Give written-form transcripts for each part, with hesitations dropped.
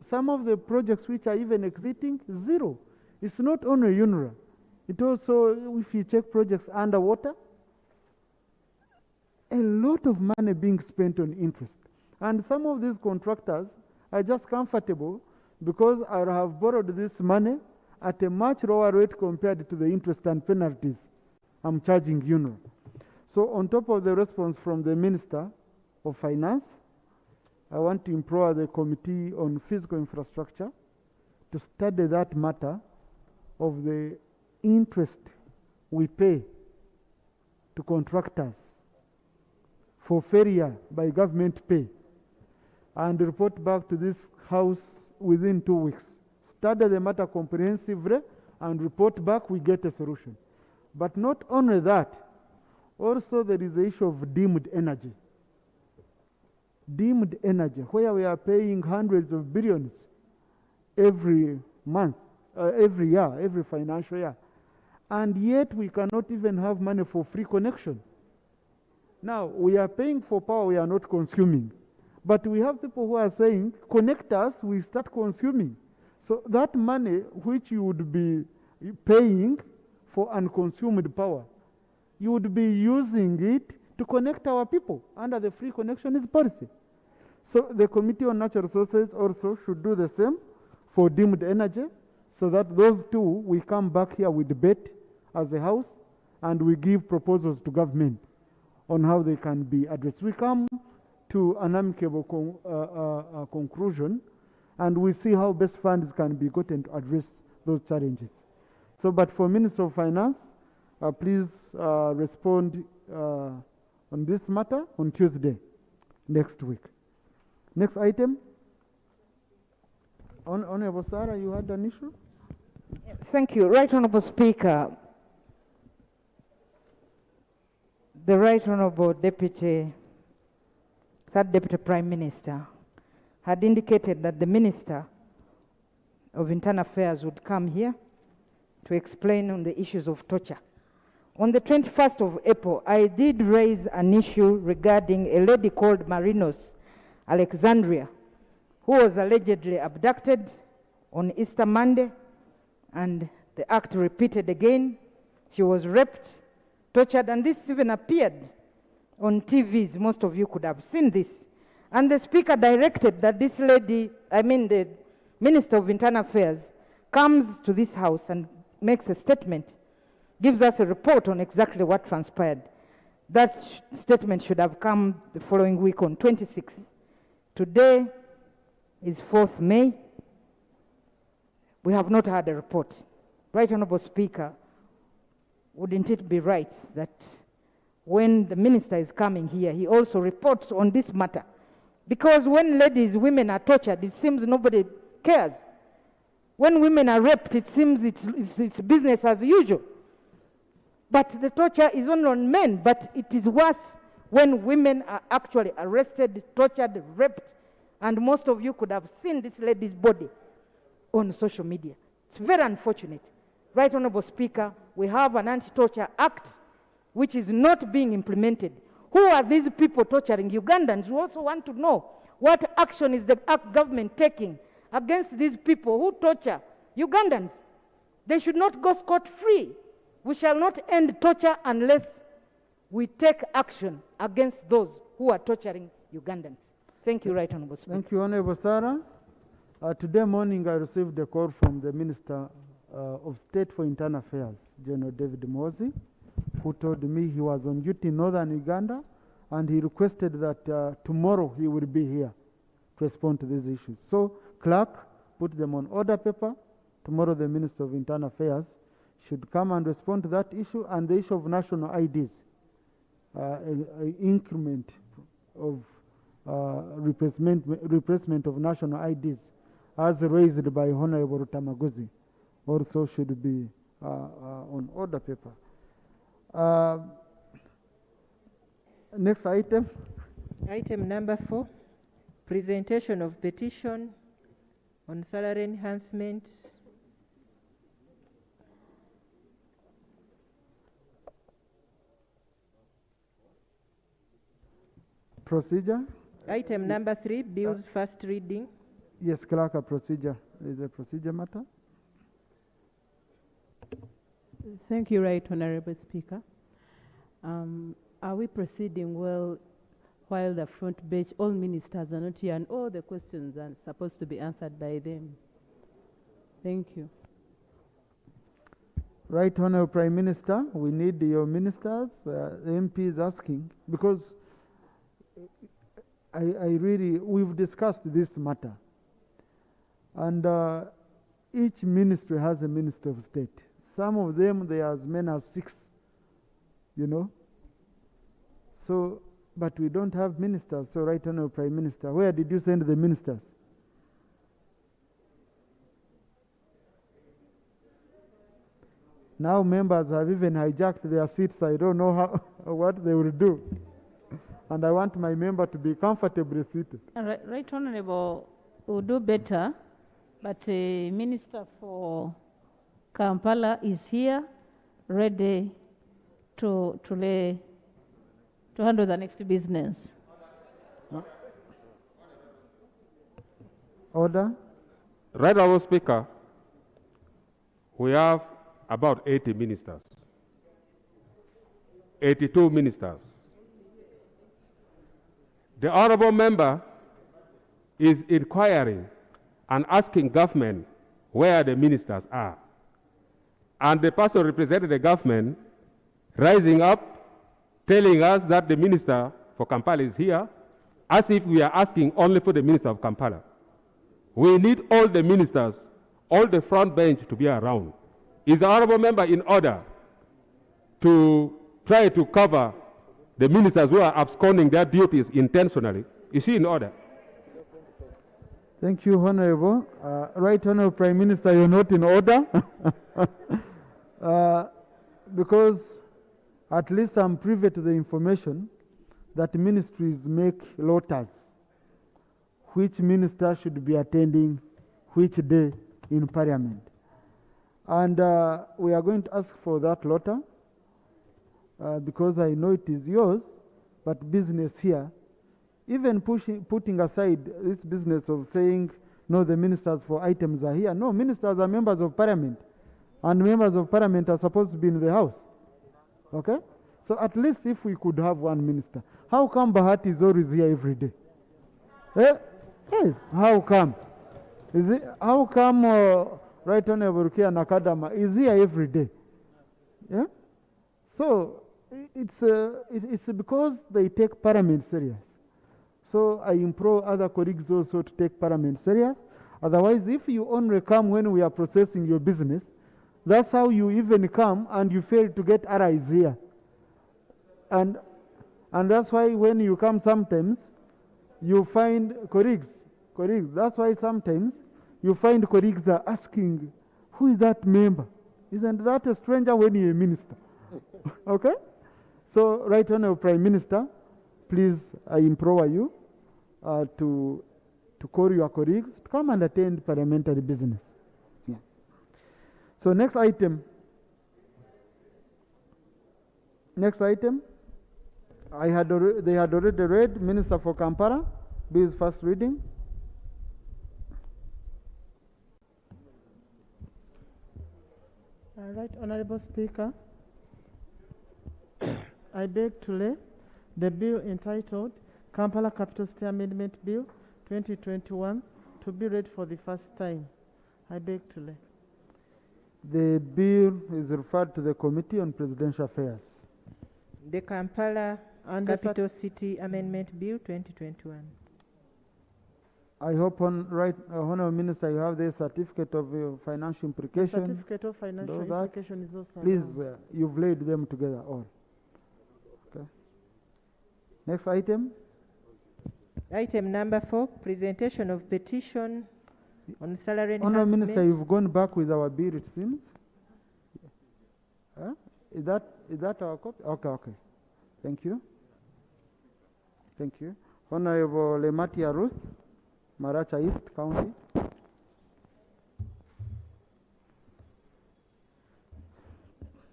some of the projects which are even exiting, zero. It's not only UNRWA. It also, if you check projects underwater, a lot of money being spent on interest. And some of these contractors are just comfortable because I have borrowed this money at a much lower rate compared to the interest and penalties I'm charging UNRWA. So on top of the response from the Minister of Finance, I want to implore the Committee on Physical Infrastructure to study that matter of the interest we pay to contractors for failure by government pay, and report back to this House within 2 weeks. Study the matter comprehensively and report back, we get a solution. But not only that, also there is the issue of deemed energy. Deemed energy, where we are paying hundreds of billions every month, every year, every financial year. And yet we cannot even have money for free connection. Now, we are paying for power we are not consuming. But we have people who are saying, connect us, we start consuming. So that money which you would be paying for unconsumed power, you would be using it to connect our people under the free connectionist policy. So the Committee on Natural Resources also should do the same for deemed energy, so that those two, we come back here, we debate as a House, and we give proposals to government on how they can be addressed. We come to an amicable conclusion, and we see how best funds can be gotten to address those challenges. So, but for Minister of Finance, please respond on this matter on Tuesday next week. Next item. Honorable Sarah, you had an issue? Thank you. Right Honorable Speaker, the Right Honorable Deputy, Third Deputy Prime Minister had indicated that the Minister of Internal Affairs would come here to explain on the issues of torture. On the 21st of April, I did raise an issue regarding a lady called Marinos Alexandria, who was allegedly abducted on Easter Monday, and the act repeated again. She was raped, tortured, and this even appeared on TVs. Most of you could have seen this. And the Speaker directed that this lady, the Minister of Internal Affairs, comes to this House and makes a statement, gives us a report on exactly what transpired. That statement should have come the following week on 26th. Today is 4th May. We have not had a report. Right Honorable Speaker, wouldn't it be right that when the Minister is coming here, he also reports on this matter? Because when women are tortured, it seems nobody cares. When women are raped, it seems it's business as usual. But the torture is only on men, but it is worse when women are actually arrested, tortured, raped, and most of you could have seen this lady's body on social media. It's very unfortunate. Right Honorable Speaker, we have an anti-torture act which is not being implemented. Who are these people torturing Ugandans? We also want to know what action is the government taking against these people who torture Ugandans. They should not go scot-free. We shall not end torture unless we take action against those who are torturing Ugandans. Thank you, Right Honorable Speaker. Thank you, Honorable Sarah. Today morning, I received a call from the Minister of State for Internal Affairs, General David Mozi, who told me he was on duty in northern Uganda, and he requested that tomorrow he will be here to respond to these issues. So, clerk, put them on order paper. Tomorrow the Minister of Internal Affairs should come and respond to that issue, and the issue of national IDs, an increment of replacement of national IDs as raised by Honorable Tamaguzi also should be on order paper. Next item. Item number 4, presentation of petition on salary enhancements. Procedure. Item number 3, bills first reading. Yes, clerk, a procedure. There is a procedure matter. Thank you, Right Honorable Speaker. Are we proceeding well while the front bench, all ministers are not here and all the questions are supposed to be answered by them? Thank you. Right Honourable Prime Minister, we need your ministers. The MP is asking, because we've discussed this matter. And each ministry has a Minister of State. Some of them, they are as many as 6, you know. So, but we don't have ministers. So, Right Honourable Prime Minister, where did you send the ministers? Now members have even hijacked their seats. I don't know how what they will do. And I want my member to be comfortably seated. Right Honourable will do better, but Minister for Kampala is here, ready to handle the next business. Order. Right Honourable Speaker, we have about 80 ministers, 82 ministers. The honourable member is inquiring and asking government where the ministers are. And the person representing the government rising up, telling us that the minister for Kampala is here, as if we are asking only for the minister of Kampala. We need all the ministers, all the front bench to be around. Is the honourable member in order to try to cover the ministers who are absconding their duties intentionally? Is she in order? Thank you, Honourable. Right Honourable Prime Minister, you're not in order. Because at least I'm privy to the information that ministries make lotas, which minister should be attending which day in Parliament. And we are going to ask for that lota because I know it is yours, but business here, even putting aside this business of saying, no, the ministers for items are here. No, ministers are members of Parliament, and members of Parliament are supposed to be in the House. Okay? So at least if we could have one minister. How come Bahati is always here every day? Eh? Yes, how come? Is it, how come Right Honourable Rukia Nakadama is here every day? Yeah? So it's because they take Parliament serious. So I implore other colleagues also to take Parliament serious. Otherwise, if you only come when we are processing your business, that's how you even come and you fail to get allies here. And that's why when you come sometimes, you find colleagues. That's why sometimes you find colleagues are asking, who is that member? Isn't that a stranger when you're a minister? Okay? So, Right Honourable Prime Minister, please, I implore you to call your colleagues to come and attend parliamentary business. Yeah. So, next item. They had already read Minister for Kampala, Bill's first reading. Right, Honourable Speaker, I beg to lay the bill entitled Kampala Capital City Amendment Bill 2021 to be read for the first time. I beg to lay. The bill is referred to the Committee on Presidential Affairs. The Kampala Capital City Amendment Bill 2021. I hope, Honourable Minister, you have the certificate of financial implication. The certificate of financial implication is also. Please, you've laid them together all. Okay. Next item. Item number 4, presentation of petition on salary enhancement. Honourable Minister, you've gone back with our bill, it seems. Is that our copy? Okay. Thank you. Honourable Lematia Ruth, Maracha East County.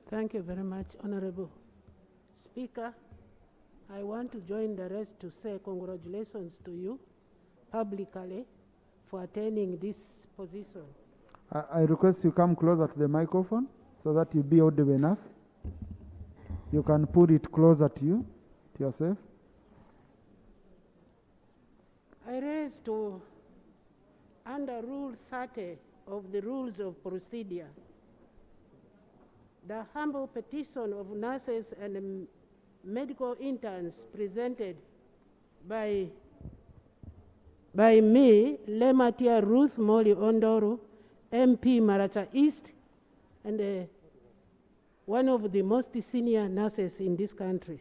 Thank you very much, Honorable Speaker. I want to join the rest to say congratulations to you publicly for attaining this position. I request you come closer to the microphone so that you be audible enough. You can put it closer to you, to yourself. I raise to under Rule 30 of the Rules of Procedure the humble petition of nurses and medical interns presented by me, Lematia Ruth Moli Ondoro, MP Maracha East, and one of the most senior nurses in this country.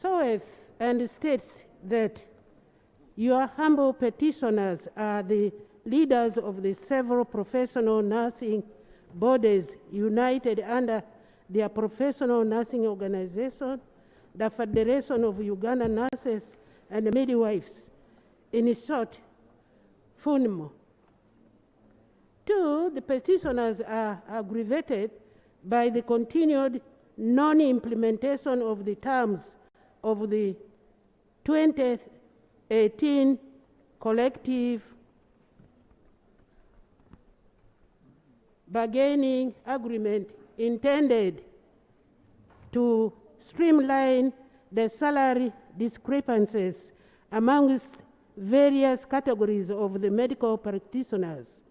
Showeth and states that your humble petitioners are the leaders of the several professional nursing bodies united under their professional nursing organization, the Federation of Uganda Nurses and Midwives, in short, FUNMO. 2, the petitioners are aggravated by the continued non-implementation of the terms of the 2018 collective bargaining agreement intended to streamline the salary discrepancies amongst various categories of the medical practitioners.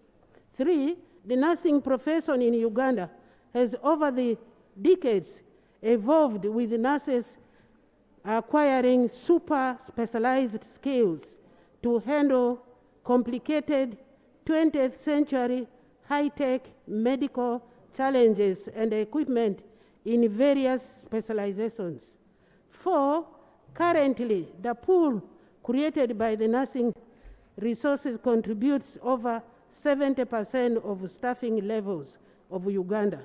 3, the nursing profession in Uganda has over the decades evolved with nurses acquiring super specialized skills to handle complicated 20th century high-tech medical challenges and equipment in various specializations. 4, currently the pool created by the nursing resources contributes over 70% of staffing levels of Uganda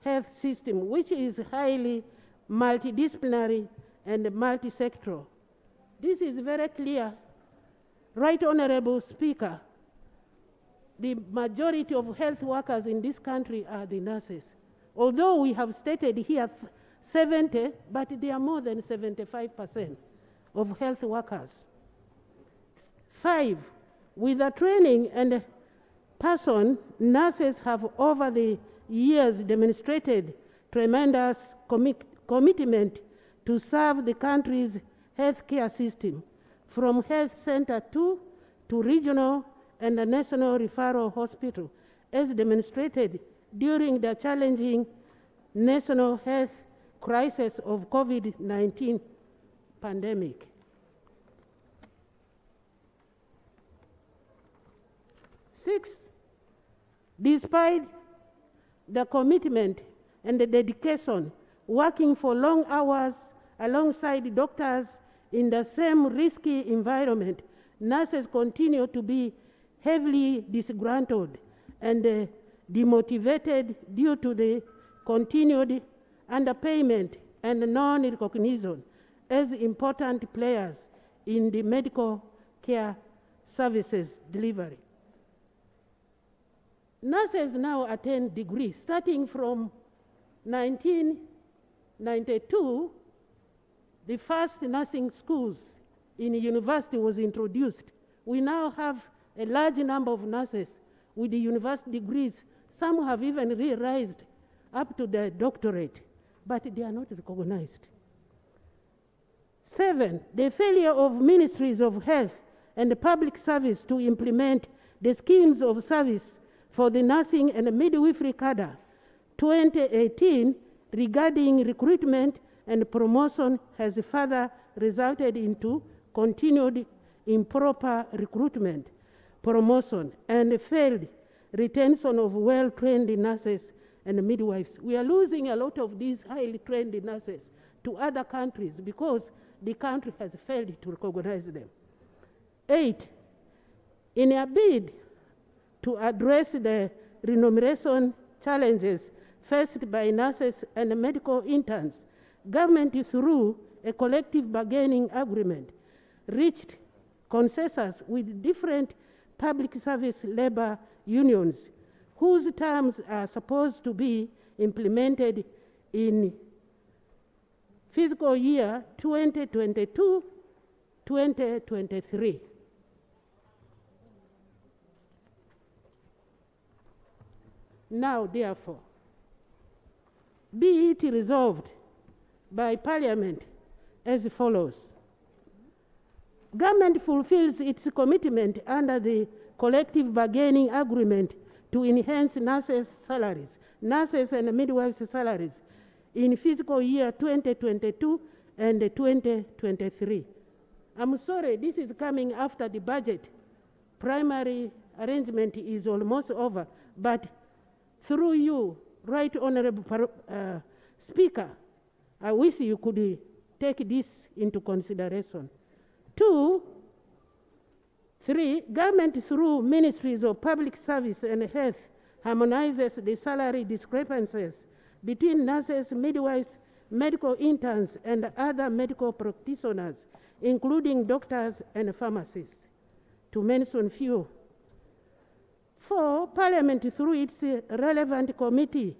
health system, which is highly multidisciplinary and multi-sectoral. This is very clear. Right Honorable Speaker, the majority of health workers in this country are the nurses. Although we have stated here 70, but they are more than 75% of health workers. 5, with the training and passion, nurses have over the years demonstrated tremendous commitment to serve the country's healthcare system, from health center to regional and the national referral hospital, as demonstrated during the challenging national health crisis of COVID-19 pandemic. 6, despite the commitment and the dedication, working for long hours alongside doctors in the same risky environment, nurses continue to be heavily disgruntled and demotivated due to the continued underpayment and non-recognition as important players in the medical care services delivery. Nurses now attain degrees. Starting from 1992, the first nursing schools in university was introduced. We now have a large number of nurses with the university degrees. Some have even raised up to the doctorate, but they are not recognized. 7, the failure of ministries of health and the public service to implement the schemes of service for the nursing and midwifery cadre 2018 regarding recruitment and promotion has further resulted into continued improper recruitment, promotion, and failed retention of well-trained nurses and midwives. We are losing a lot of these highly trained nurses to other countries because the country has failed to recognize them. 8, in a bid to address the remuneration challenges faced by nurses and medical interns, government through a collective bargaining agreement reached consensus with different public service labor unions whose terms are supposed to be implemented in fiscal year 2022 2023. Now, therefore, be it resolved by Parliament as follows. Government fulfills its commitment under the collective bargaining agreement to enhance nurses' salaries, nurses and midwives' salaries in fiscal year 2022 and 2023. I'm sorry, this is coming after the budget. Primary arrangement is almost over, but through you, Right Honorable Speaker, I wish you could take this into consideration. 2, 3, government through ministries of public service and health harmonizes the salary discrepancies between nurses, midwives, medical interns, and other medical practitioners, including doctors and pharmacists, to mention few. 4, Parliament through its relevant committee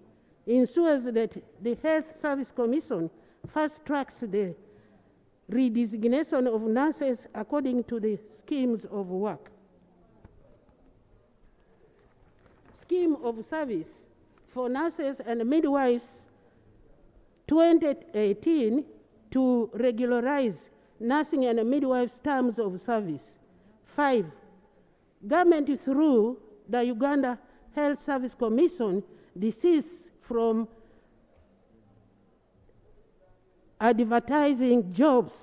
ensures that the Health Service Commission fast tracks the redesignation of nurses according to the schemes of work. Scheme of service for nurses and midwives 2018 to regularize nursing and midwives terms of service. 5, government through the Uganda Health Service Commission desist from advertising jobs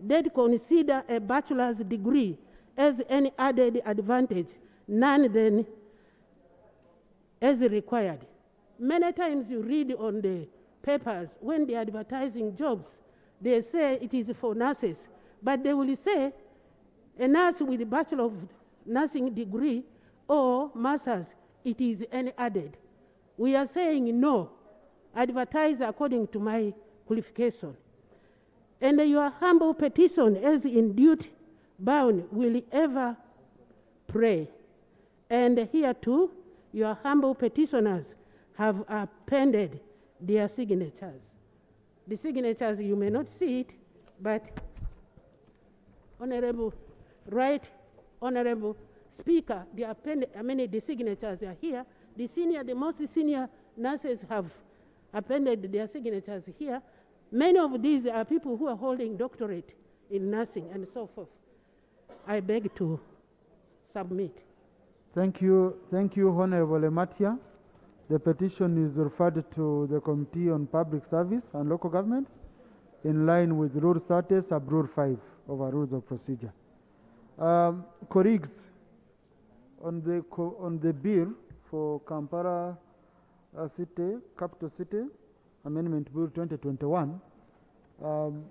that consider a bachelor's degree as any added advantage, none than as required. Many times you read on the papers when they're advertising jobs, they say it is for nurses, but they will say a nurse with a Bachelor of Nursing degree or master's, it is any added. We are saying no, advertise according to my qualification. And your humble petition as in duty bound will ever pray. And here too, your humble petitioners have appended their signatures. The signatures, you may not see it, but Honorable, Right Honorable Speaker, the signatures are here. The most senior nurses have appended their signatures here. Many of these are people who are holding doctorate in nursing and so forth. I beg to submit. Thank you, Honorable Ematia. The petition is referred to the Committee on Public Service and Local Government in line with Rule 30, Sub-Rule 5 of our Rules of Procedure. Colleagues, on the bill for Kampala City, Capital City, Amendment Bill 2021,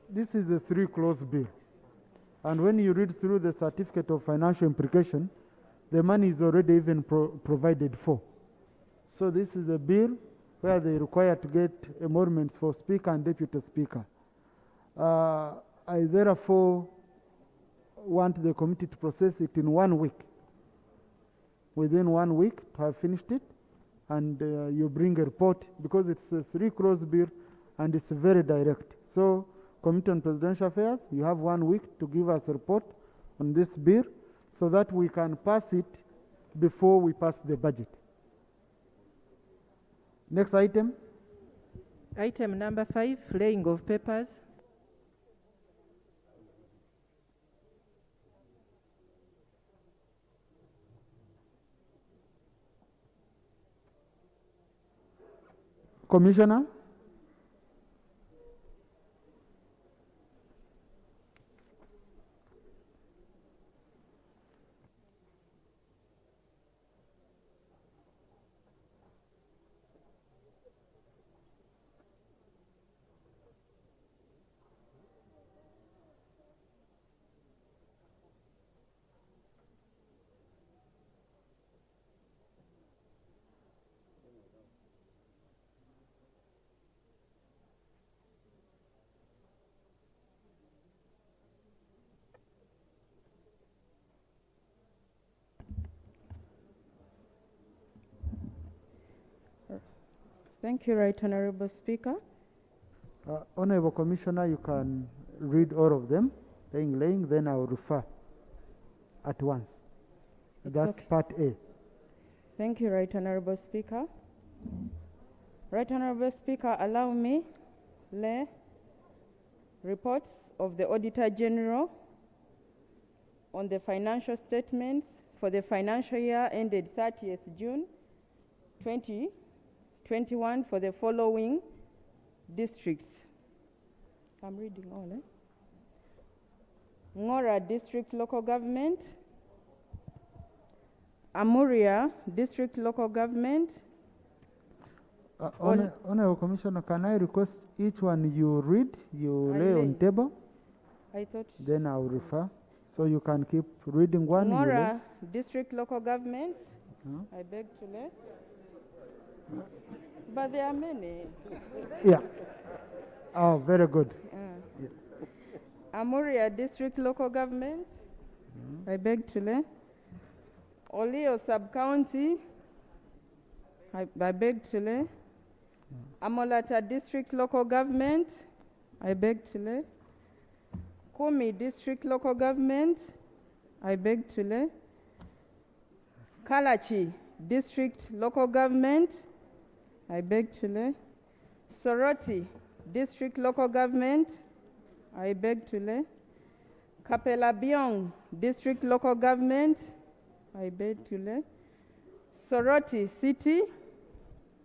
this is a 3-clause bill. And when you read through the certificate of financial implication, the money is already even provided for. So this is a bill where they require to get emoluments for Speaker and Deputy Speaker. I therefore want the committee to process it in 1 week. Within 1 week to have finished it, and you bring a report, because it's a 3-clause bill and it's very direct. So, Committee on Presidential Affairs, you have 1 week to give us a report on this bill so that we can pass it before we pass the budget. Next item. Item number 5, laying of papers. Commissioner. Thank you, Right Honorable Speaker. Honorable Commissioner, you can read all of them. laying, then I will refer at once. It's That's okay. part A. Thank you, Right Honorable Speaker. Right Honorable Speaker, allow me lay reports of the Auditor General on the financial statements for the financial year ended 30th June 2021 for the following districts. I'm reading all, Ngora District Local Government, Amuria District Local Government. Honorable Commissioner, can I request each one you read, you I lay on lay. table, I thought then I will refer. So you can keep reading one. you lay. Ngora District Local Government. Huh? I beg to lay. But there are many. Yeah. Oh, very good. Amuria District Local Government. I beg to lay. Olio Sub-County. I beg to lay. Amolata District Local Government. I beg to lay. Kumi District Local Government. I beg to lay. Kalachi District Local Government. I beg to lay. Soroti District Local Government. I beg to lay. Kapelabiong District Local Government. I beg to lay. Soroti City.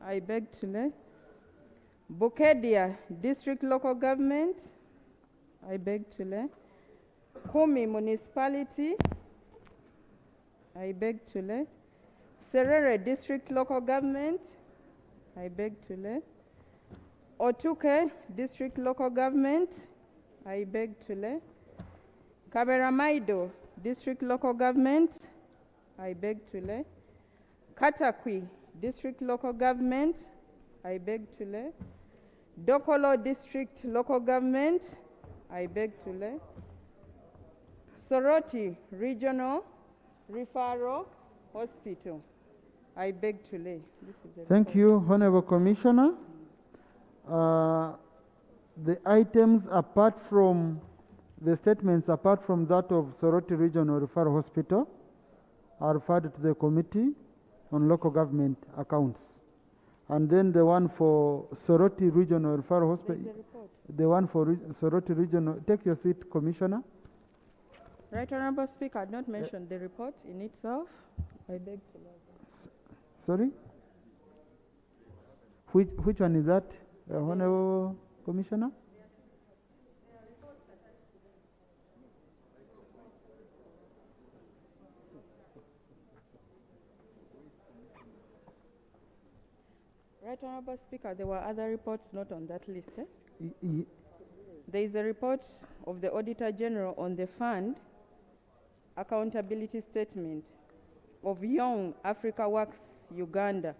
I beg to lay. Bukedia District Local Government. I beg to lay. Kumi Municipality. I beg to lay. Serere District Local Government. I beg to lay. Otuke District Local Government. I beg to lay. Kaberamaido District Local Government. I beg to lay. Katakwi District Local Government. I beg to lay. Dokolo District Local Government. I beg to lay. Soroti Regional Referral Hospital. I beg to lay. This is a Thank report. you, Honorable Commissioner. The items apart from the statements, apart from that of Soroti Regional Referral Hospital, are referred to the Committee on Local Government Accounts. And then the one for Soroti Regional Referral Hospital, There's a report. the one for Soroti Regional, take your seat, Commissioner. Right Honorable Speaker, I had not mentioned the report in itself. I beg to lay. Sorry? Which one is that, Honorable Commissioner? Right Honorable Speaker, there were other reports not on that list. Y- y- There is a report of the Auditor General on the fund accountability statement of Young Africa Works Uganda.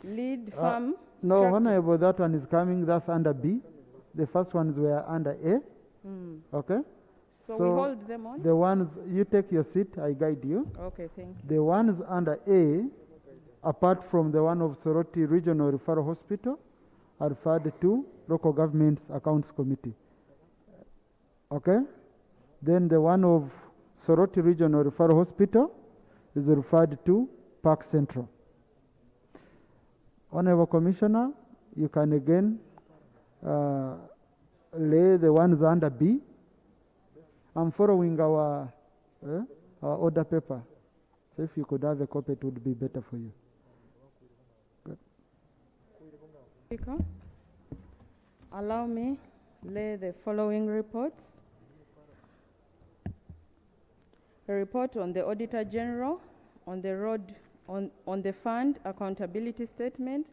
Lead farm No, structure- Honorable, that one is coming, that's under B. The first ones were under A, Mm. okay? So we hold them on? The ones, you take your seat, I guide you. Okay, thank you. The ones under A, apart from the one of Soroti Regional Referral Hospital, are referred to Local Government Accounts Committee. Okay? Then the one of Soroti Regional Referral Hospital is referred to Park Central. Honorable Commissioner, you can again lay the ones under B. I'm following our order paper. So if you could have a copy, it would be better for you. Speaker, allow me lay the following reports. A report on the Auditor General on the fund accountability statement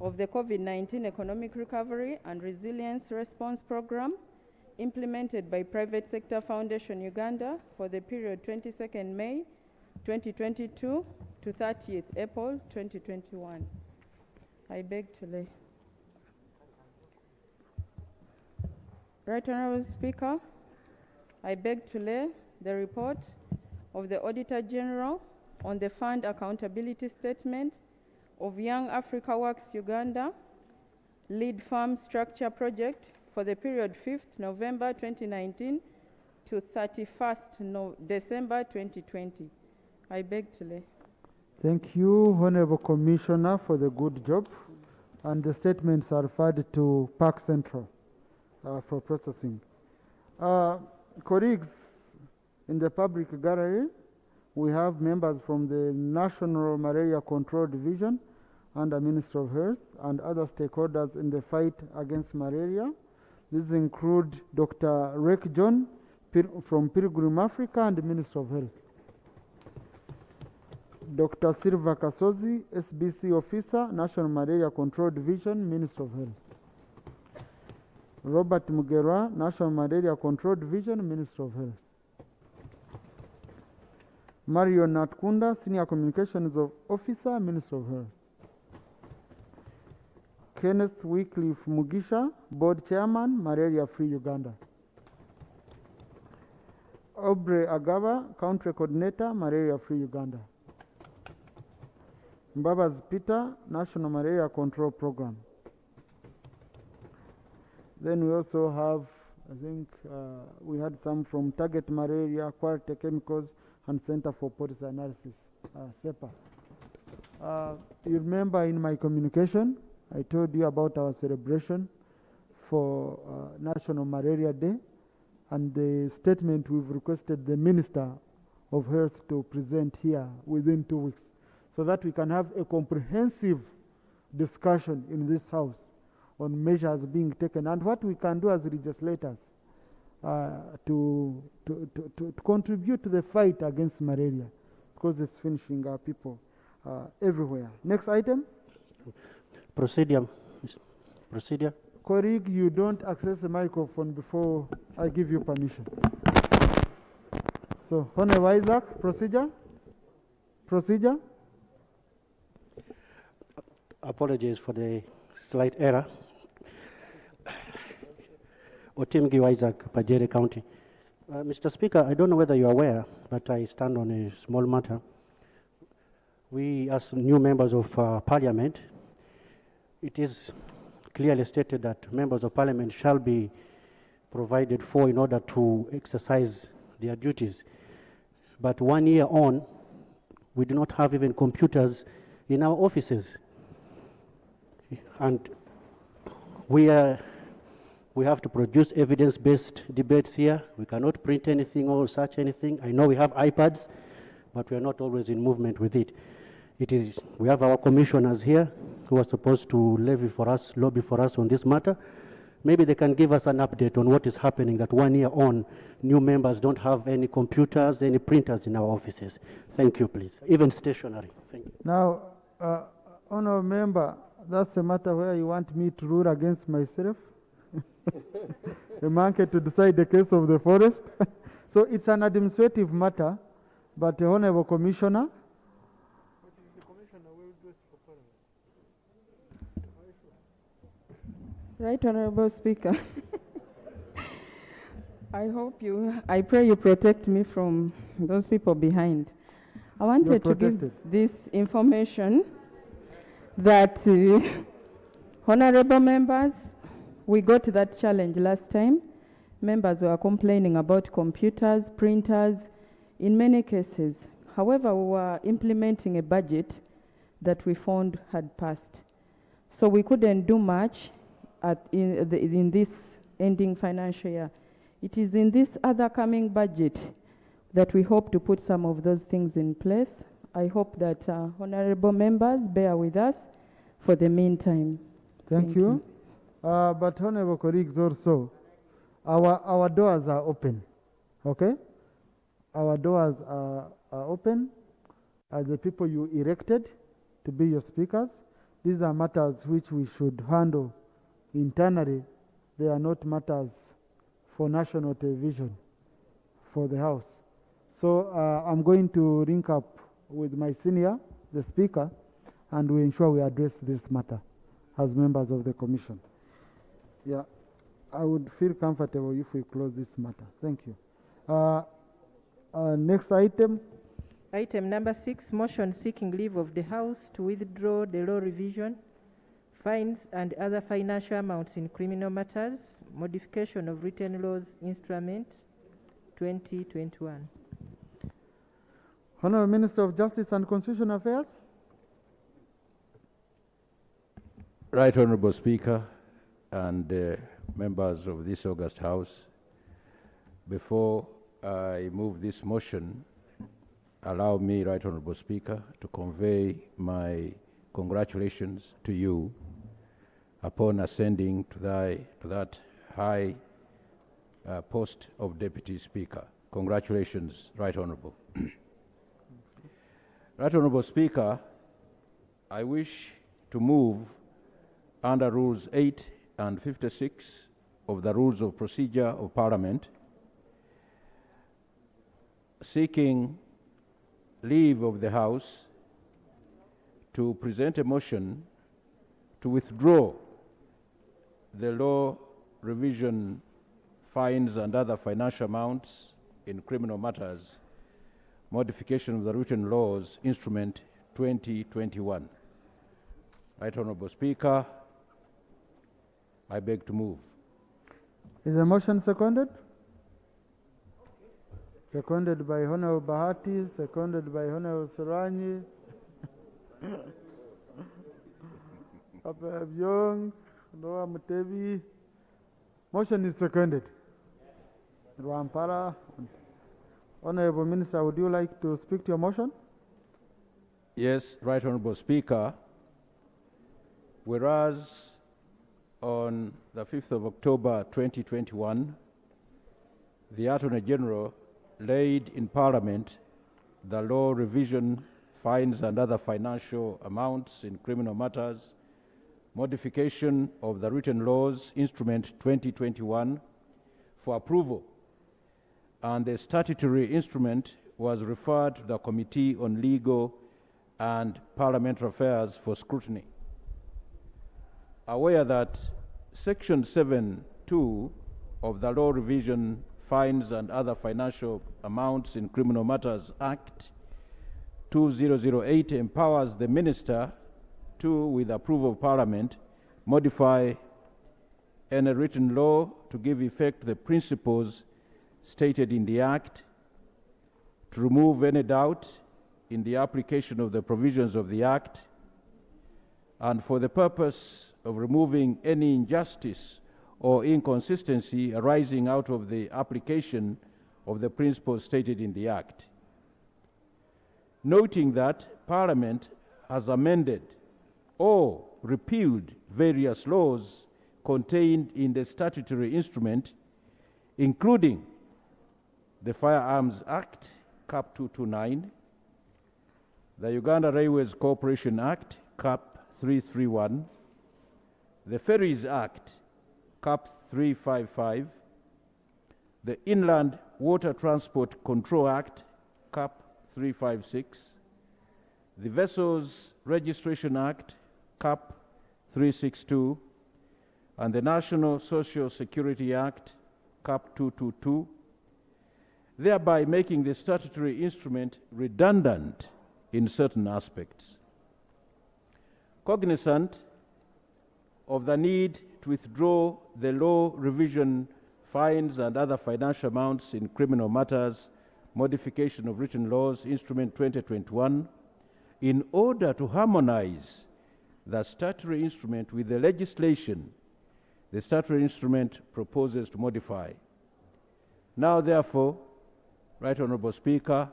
of the COVID-19 Economic Recovery and Resilience Response Program implemented by Private Sector Foundation Uganda for the period 22nd May 2022 to 30th April 2021. I beg to lay. Right Honorable Speaker, I beg to lay the report of the Auditor General on the fund accountability statement of Young Africa Works Uganda Lead Farm Structure Project for the period 5th November 2019 to 31st December 2020. I beg to lay. Thank you, Honorable Commissioner, for the good job. And the statements are referred to Park Central for processing. Colleagues, in the public gallery, we have members from the National Malaria Control Division under Ministry of Health and other stakeholders in the fight against malaria. These include Dr. Rick John from Pilgrim Africa and the Ministry of Health. Dr. Silva Kasozi, SBC Officer, National Malaria Control Division, Ministry of Health. Robert Mugera, National Malaria Control Division, Ministry of Health. Mario Natkunda, Senior Communications Officer, Ministry of Health. Kenneth Wycliffe Mugisha, Board Chairman, Malaria Free Uganda. Aubrey Agaba, Country Coordinator, Malaria Free Uganda. Mbabas Peter, National Malaria Control Program. Then we also have, I think, we had some from Target Malaria, Quality Chemicals, and Center for Policy Analysis, CEPA. You remember in my communication, I told you about our celebration for National Malaria Day, and the statement we've requested the Minister of Health to present here within 2 weeks, so that we can have a comprehensive discussion in this House on measures being taken and what we can do as legislators to contribute to the fight against malaria, because it's finishing our people everywhere. Next item. Procedure. Colleague, you don't access the microphone before I give you permission. So, Honorable Isaac, procedure. Apologies for the slight error. Otimgi Isaac, Pajere County. Mr. Speaker, I don't know whether you're aware, but I stand on a small matter. We, as new members of Parliament, it is clearly stated that members of Parliament shall be provided for in order to exercise their duties. But 1 year on, we do not have even computers in our offices. And we have to produce evidence-based debates here. We cannot print anything or search anything. I know we have iPads, but we are not always in movement with it. We have our commissioners here who are supposed to lobby for us on this matter. Maybe they can give us an update on what is happening, that 1 year on, new members don't have any computers, any printers in our offices. Thank you, please. Even stationary. Thank you. Now, Honourable Member, that's a matter where you want me to rule against myself? The market to decide the case of the forest? So it's an administrative matter, but the Honourable Commissioner. Right, Honorable Speaker. I pray you protect me from those people behind. I wanted to give this information that honorable members, we got that challenge last time. Members were complaining about computers, printers, in many cases. However, we were implementing a budget that we found had passed. So we couldn't do much in this ending financial year. It is in this other coming budget that we hope to put some of those things in place. I hope that honorable members bear with us for the meantime. Thank you. But honorable colleagues also, our doors are open, okay? Our doors are open. As the people you elected to be your speakers, these are matters which we should handle internally. They are not matters for national television, for the House. So I'm going to link up with my senior, the Speaker, and we ensure we address this matter as members of the Commission. Yeah, I would feel comfortable if we close this matter. Thank you. Next item. Item number 6, motion seeking leave of the House to withdraw the law revision, fines and other financial amounts in criminal matters, modification of written laws instruments, 2021. Honourable Minister of Justice and Constitutional Affairs. Right Honourable Speaker and members of this august House, before I move this motion, allow me, Right Honourable Speaker, to convey my congratulations to you upon ascending to that high post of Deputy Speaker. Congratulations, Right Honourable. Right Honourable Speaker, I wish to move under Rules 8 and 56 of the Rules of Procedure of Parliament, seeking leave of the House to present a motion to withdraw the law revision fines and other financial amounts in criminal matters, modification of the written laws, Instrument 2021. Right Honourable Speaker, I beg to move. Is the motion seconded? Seconded by Honourable Bahati, seconded by Honourable Suranyi. Papa Byong, Noah Mutebi. Motion is seconded. Rwampara. Honourable Minister, would you like to speak to your motion? Yes, Right Honourable Speaker. Whereas on the 5th of October 2021, the Attorney General laid in Parliament the law revision fines and other financial amounts in criminal matters, modification of the written laws, Instrument 2021, for approval, and the statutory instrument was referred to the Committee on Legal and Parliamentary Affairs for scrutiny. Aware that Section 7(2) of the Law Revision Fines and Other Financial Amounts in Criminal Matters Act 2008 empowers the Minister to, with approval of Parliament, modify any written law to give effect to the principles stated in the Act, to remove any doubt in the application of the provisions of the Act, and for the purpose of removing any injustice or inconsistency arising out of the application of the principles stated in the Act. Noting that Parliament has amended or repealed various laws contained in the statutory instrument, including the Firearms Act, Cap 229, the Uganda Railways Corporation Act, Cap 331, the Ferries Act, Cap 355, the Inland Water Transport Control Act, Cap 356, the Vessels Registration Act, Cap 362, and the National Social Security Act, Cap 222, thereby making the statutory instrument redundant in certain aspects. Cognizant of the need to withdraw the law revision fines and other financial amounts in criminal matters, modification of written laws, Instrument 2021, in order to harmonize the statutory instrument with the legislation the statutory instrument proposes to modify. Now, therefore, Right Honourable Speaker,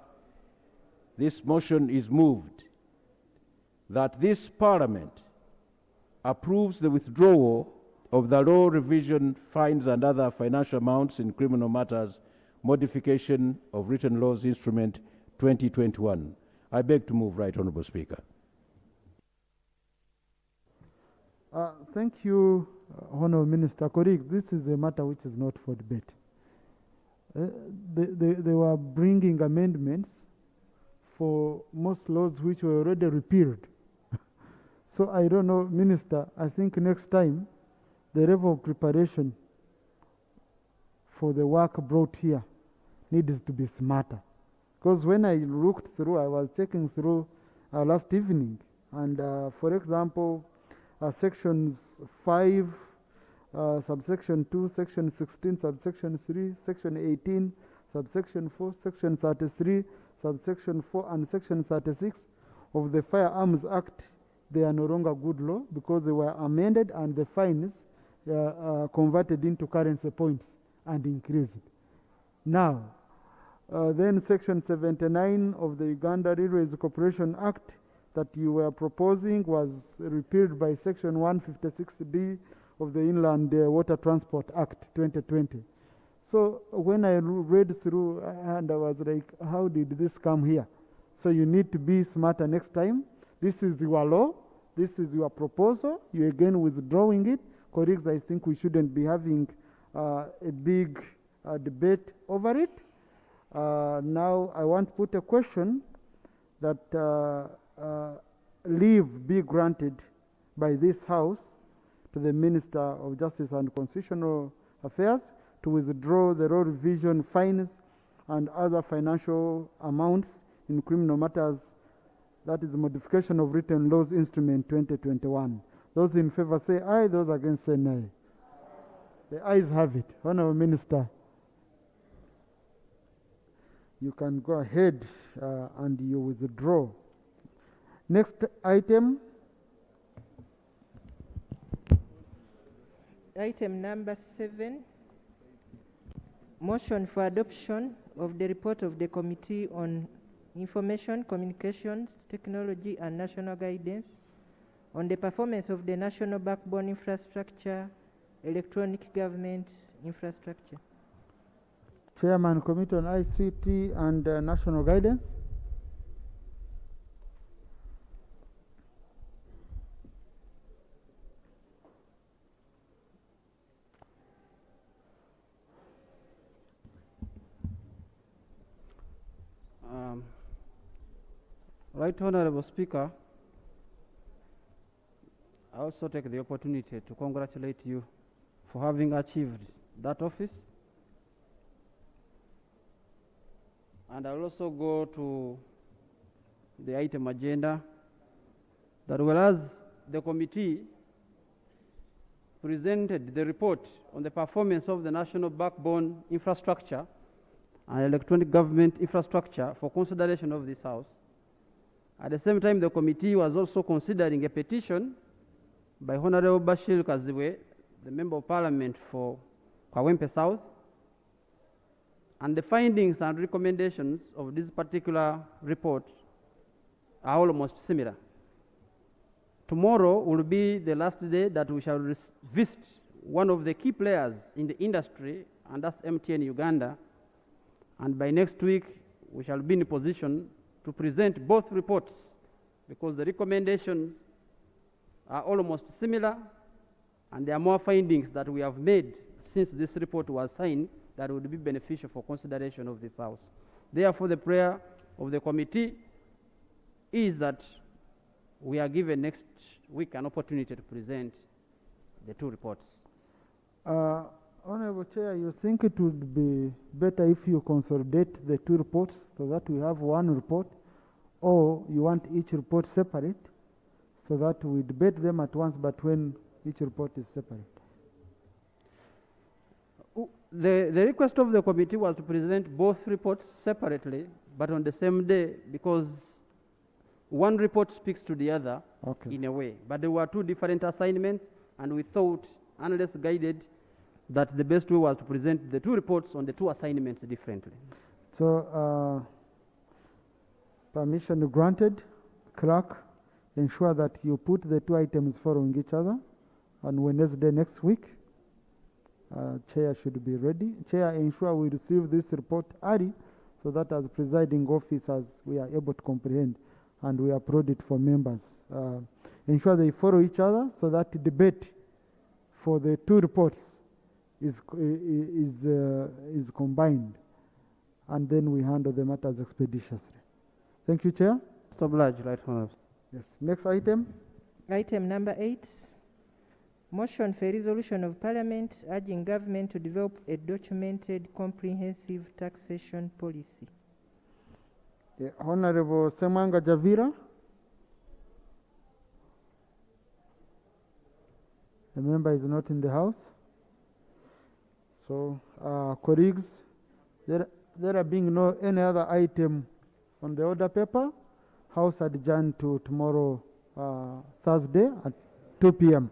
this motion is moved that this Parliament approves the withdrawal of the law revision fines and other financial amounts in criminal matters, modification of written laws, Instrument 2021. I beg to move, Right Honourable Speaker. Thank you, Honourable Minister. Colleague, this is a matter which is not for debate. They were bringing amendments for most laws which were already repealed. So I don't know, Minister, I think next time the level of preparation for the work brought here needs to be smarter. Because when I looked through, I was checking through last evening, and for example, sections 5, subsection 2, section 16, subsection 3, section 18, subsection 4, section 33, subsection 4, and section 36 of the Firearms Act, they are no longer good law because they were amended and the fines converted into currency points and increased. Now, then section 79 of the Uganda Railways Corporation Act that you were proposing was repealed by section 156B of the Inland Water Transport Act 2020. So when I read through and I was like, how did this come here? So you need to be smarter next time. This is your law. This is your proposal. You again withdrawing it. Colleagues, I think we shouldn't be having a big debate over it. Now I want to put a question that leave be granted by this House to the Minister of Justice and Constitutional Affairs to withdraw the law revision fines and other financial amounts in criminal matters, that is modification of written laws instrument 2021. Those in favor say aye, those against say nay. The ayes have it. Honorable Minister, you can go ahead and you withdraw. Next item. Item number 7, motion for adoption of the report of the Committee on Information, Communications, Technology and National Guidance on the performance of the National Backbone Infrastructure, Electronic Government Infrastructure. Chairman, Committee on ICT and National Guidance. Right Honorable Speaker, I also take the opportunity to congratulate you for having achieved that office. And I'll also go to the item agenda that whereas the committee presented the report on the performance of the National Backbone Infrastructure and Electronic Government Infrastructure for consideration of this House. At the same time, the committee was also considering a petition by Honorable Bashir Kaziwe, the Member of Parliament for Kawempe South, and the findings and recommendations of this particular report are almost similar. Tomorrow will be the last day that we shall visit one of the key players in the industry, and that's MTN Uganda, and by next week we shall be in a position to present both reports because the recommendations are almost similar and there are more findings that we have made since this report was signed that would be beneficial for consideration of this House. Therefore, the prayer of the committee is that we are given next week an opportunity to present the two reports. Honorable Chair, you think it would be better if you consolidate the two reports so that we have one report, or you want each report separate so that we debate them at once, but when each report is separate? The request of the committee was to present both reports separately, but on the same day, because one report speaks to the other in a way. But there were two different assignments, and we thought, unless guided, that the best way was to present the two reports on the two assignments differently. So, permission granted. Clerk, ensure that you put the two items following each other on Wednesday next week. Chair should be ready. Chair, ensure we receive this report early so that as presiding officers we are able to comprehend and we upload it for members. Ensure they follow each other so that the debate for the two reports is combined, and then we handle the matters expeditiously. Thank you, Chair. Mr. Oblige, right honorable. Yes. Next item. Item number 8, motion for resolution of Parliament urging government to develop a documented comprehensive taxation policy. The Honorable Semanga Javira. The member is not in the House. So, colleagues, There being no any other item on the order paper, House adjourned to tomorrow, Thursday at 2 p.m.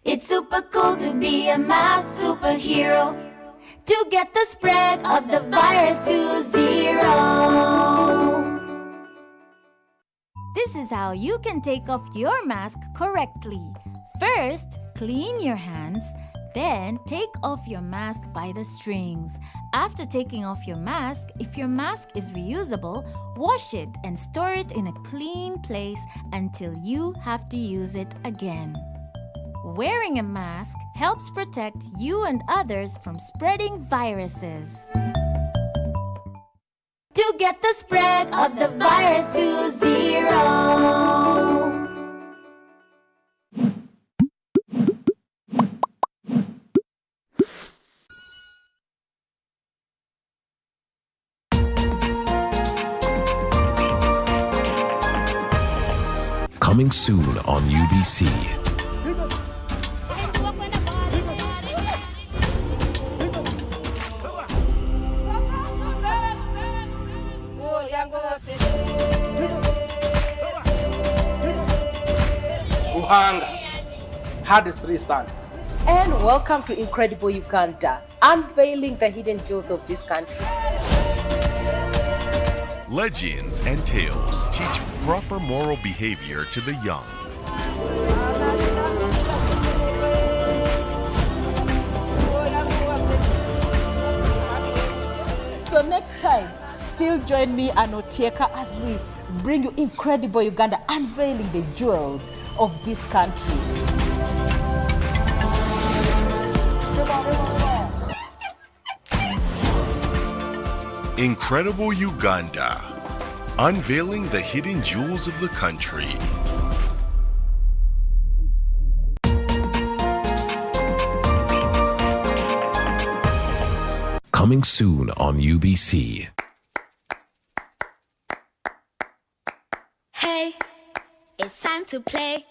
It's super cool to be a mass superhero, to get the spread of the virus to 0. This is how you can take off your mask correctly. First, clean your hands, then take off your mask by the strings. After taking off your mask, if your mask is reusable, wash it and store it in a clean place until you have to use it again. Wearing a mask helps protect you and others from spreading viruses. To get the spread of the virus to 0. Coming soon on UBC. Buhanga had 3 sons. And welcome to Incredible Uganda, unveiling the hidden jewels of this country. Legends and tales teach proper moral behavior to the young. So next time, still join me and Otieka as we bring you Incredible Uganda, unveiling the jewels of this country. Incredible Uganda, unveiling the hidden jewels of the country. Coming soon on UBC. Hey, it's time to play.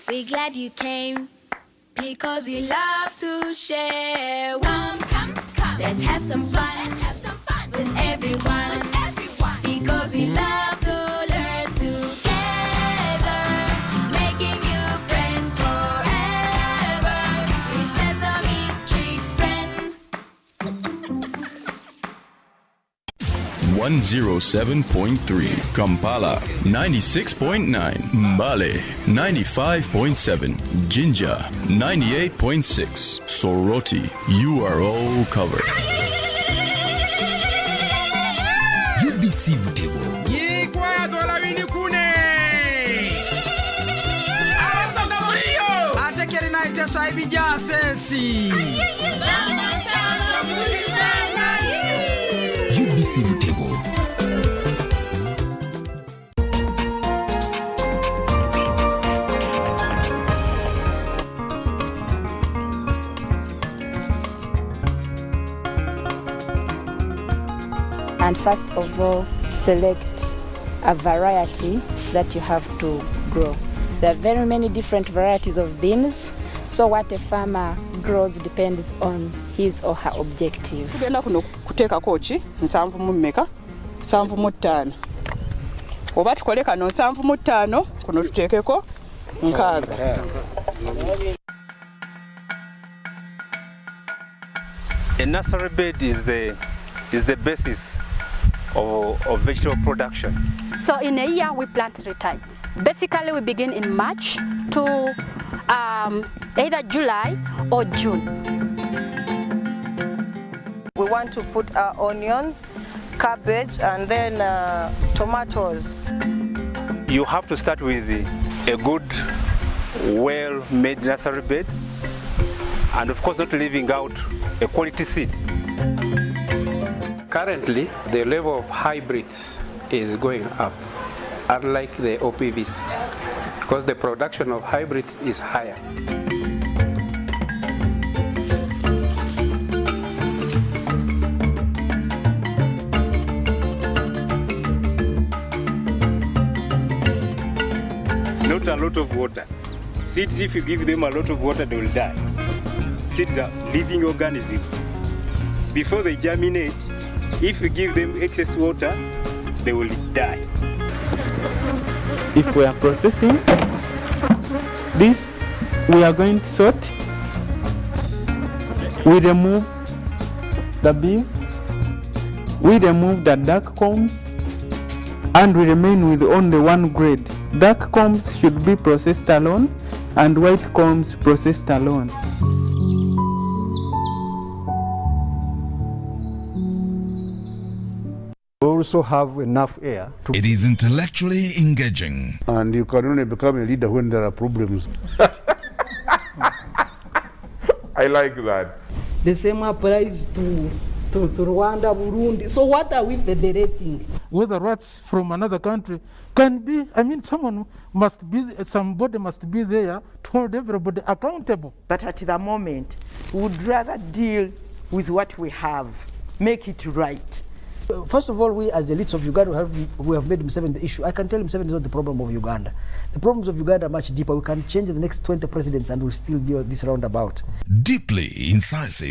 We're glad you came because we love to share. Come, let's have some fun. With everyone. Because we love to learn together, making new friends forever. We Sesame Street friends. 107.3 Kampala, 96.9 Mbale, 95.7 Jinja, 98.6 Soroti. You are all covered. UBC Butembo. Yikwa dola wini kune. Awasoga mulio. Atekeri na itesa ebijasesi UBC Butego. And first of all, select a variety that you have to grow. There are very many different varieties of beans, so what a farmer grows depends on his or her objective. Tugenda kuno kuteeka kochi 7 mu mmeka 7 mu 5 oba tukole kano 7 mu 5 kuno tuteekeko 6. A nursery bed is the basis of vegetable production. So in a year we plant 3 times. Basically we begin in March to either July or June. We want to put our onions, cabbage and then tomatoes. You have to start with a good, well-made nursery bed, and of course not leaving out a quality seed. Currently, the level of hybrids is going up, unlike the OPVs, because the production of hybrids is higher. Not a lot of water. Seeds, if you give them a lot of water, they will die. Seeds are living organisms. Before they germinate, if you give them excess water, they will die. If we are processing this, we are going to sort. We remove the beans, we remove the dark combs, and we remain with only one grade. Dark combs should be processed alone, and white combs processed alone. Also have enough air. It is intellectually engaging. And you can only become a leader when there are problems. I like that. The same applies to Rwanda, Burundi. So what are we federating? Whether rats from another country can be, somebody must be there to hold everybody accountable. But at the moment, we would rather deal with what we have, make it right. First of all, we as elites of Uganda, we have made Museveni the issue. I can tell Museveni is not the problem of Uganda. The problems of Uganda are much deeper. We can change the next 20 presidents and we'll still be this roundabout. Deeply incisive.